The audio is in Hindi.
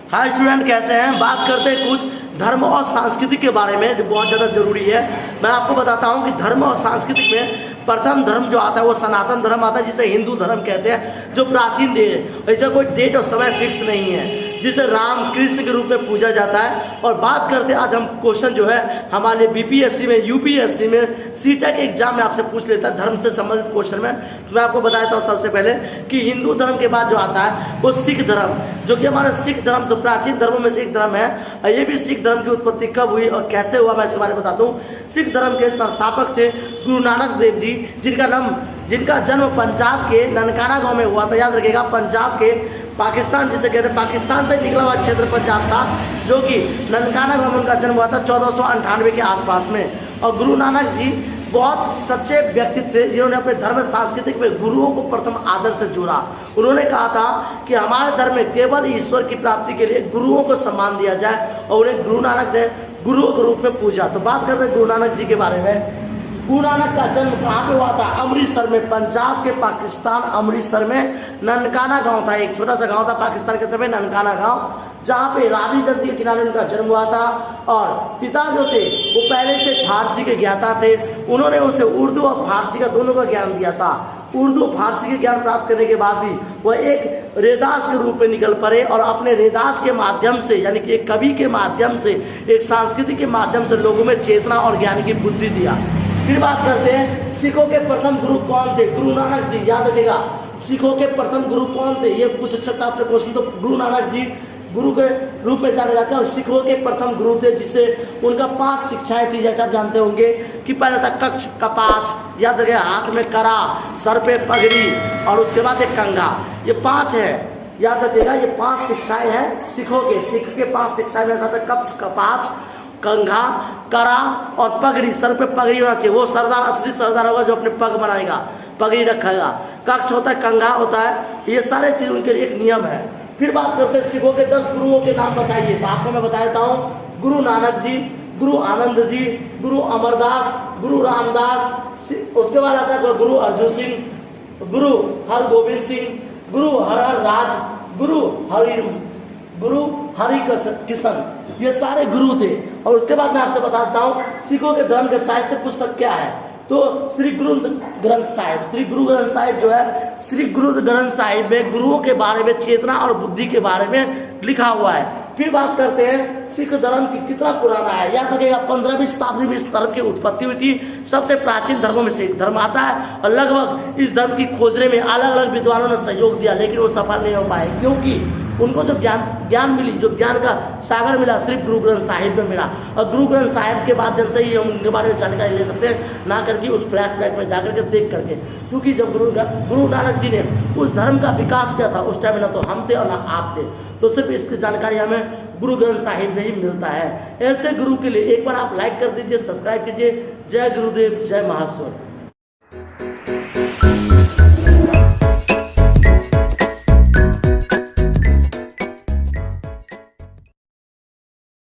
हाय स्टूडेंट, कैसे हैं? बात करते हैं कुछ धर्म और संस्कृति के बारे में जो बहुत ज़्यादा जरूरी है। मैं आपको बताता हूं कि धर्म और संस्कृति में प्रथम धर्म जो आता है वो सनातन धर्म आता है, जिसे हिंदू धर्म कहते हैं, जो प्राचीन देश है। ऐसा कोई डेट और समय फिक्स नहीं है, जिसे राम कृष्ण के रूप में पूजा जाता है। और बात करते हैं आज हम क्वेश्चन जो है हमारे बीपीएससी में, यूपीएससी में, सीटेट एग्जाम में आपसे पूछ लेता है धर्म से संबंधित क्वेश्चन में। तो मैं आपको बता देता हूँ सबसे पहले कि हिंदू धर्म के बाद जो आता है वो सिख धर्म, जो कि हमारा सिख धर्म जो प्राचीन धर्मों में से एक धर्म है। ये भी सिख धर्म की उत्पत्ति कब हुई और कैसे हुआ, मैं इसके बारे में बताता हूँ। सिख धर्म के संस्थापक थे गुरु नानक देव जी, जिनका जन्म पंजाब के ननकाना गांव में हुआ था। याद रखिएगा, पंजाब के पाकिस्तान जिसे कहते हैं, पाकिस्तान से निकला हुआ क्षेत्र पंजाब था, जो कि ननकाना गांव में उनका जन्म हुआ था 1498 के आसपास में। और गुरु नानक जी बहुत सच्चे व्यक्तित्व थे, जिन्होंने अपने धर्म सांस्कृतिक में गुरुओं को प्रथम आदर से जोड़ा। उन्होंने कहा था कि हमारे धर्म में केवल ईश्वर की प्राप्ति के लिए गुरुओं को सम्मान दिया जाए, और उन्हें गुरु नानक ने गुरुओं के रूप में पूजा। तो बात करते हैं गुरु नानक जी के बारे में। गुरु नानक का जन्म कहाँ पे हुआ था? अमृतसर में, पंजाब के पाकिस्तान अमृतसर में ननकाना गांव था, एक छोटा सा गांव था पाकिस्तान के तरफ में, ननकाना गांव, जहाँ पे रावी नदी के किनारे उनका जन्म हुआ था। और पिता जो थे वो पहले से फारसी के ज्ञाता थे। उन्होंने उसे उर्दू और फारसी का दोनों का ज्ञान दिया था। उर्दू फारसी के ज्ञान प्राप्त करने के बाद भी वह एक रेदास के रूप में निकल पड़े और अपने रेदास के माध्यम से, यानी कि एक कवि के माध्यम से, एक संस्कृति के माध्यम से लोगों में चेतना और ज्ञान की बुद्धि दिया। फिर बात करते हैं सिखों के प्रथम गुरु कौन थे? गुरु नानक जी। याद रखिएगा, सिखों के प्रथम गुरु कौन थे? ये पूछ सकता आपसे क्वेश्चन। तो गुरु नानक जी गुरु के रूप में जाने जाते हैं और सिखों के प्रथम गुरु थे, जिससे उनका 5 शिक्षाएं थी। जैसे आप जानते होंगे कि पहले था कक्ष कपाच, याद रखिए, हाथ में करा, सर पे पगड़ी, और उसके बाद एक कंघा। ये 5 है, याद रखिएगा, ये 5 शिक्षाएं हैं सिखों के। सिख के 5 शिक्षाएं में आता है कक्ष कपाच, कंघा, करा और पगड़ी। सर पे पगड़ी होना चाहिए। वो सरदार असली सरदार होगा जो अपने पग बनाएगा, पगड़ी रखेगा। कक्ष होता है, कंघा होता है, ये सारे चीज उनके लिए एक नियम है। फिर बात करते हैं सिखों के 10 गुरुओं के नाम बताइए। तो आपको मैं बता देता हूँ, गुरु नानक जी, गुरु आनंद जी, गुरु अमरदास, गुरु रामदास, उसके बाद आता है गुरु अर्जुन सिंह, गुरु हरगोविंद सिंह, गुरु हर राज, गुरु हरि किशन। ये सारे गुरु थे। और उसके बाद मैं आपसे बताता हूँ सिखों के धर्म के साहित्य पुस्तक क्या है। तो श्री गुरु ग्रंथ साहिब, श्री गुरु ग्रंथ साहिब जो है, श्री गुरु ग्रंथ साहिब में गुरुओं के बारे में, चेतना और बुद्धि के बारे में लिखा हुआ है। फिर बात करते हैं सिख धर्म की कितना पुराना है। याद रखिएगा, 15वीं शताब्दी में इस धर्म की उत्पत्ति हुई थी। सबसे प्राचीन धर्मों में से एक धर्म आता है, और लगभग इस धर्म की खोजने में अलग अलग विद्वानों ने सहयोग दिया, लेकिन वो सफल नहीं हो पाए, क्योंकि उनको जो ज्ञान मिली, जो ज्ञान का सागर मिला, सिर्फ गुरु ग्रंथ साहिब में मिला। और गुरु ग्रंथ साहिब के माध्यम से ही हम उनके बारे में जानकारी ले सकते हैं, ना करके उस फ्लैशबैक में जाकर के देख करके। क्योंकि जब गुरु नानक जी ने उस धर्म का विकास किया था, उस टाइम ना तो हम थे और ना आप थे। तो सिर्फ इसकी जानकारी हमें गुरु ग्रंथ साहिब में ही मिलता है। ऐसे गुरु के लिए एक बार आप लाइक कर दीजिए, सब्सक्राइब कीजिए। जय गुरुदेव, जय महाश्वर।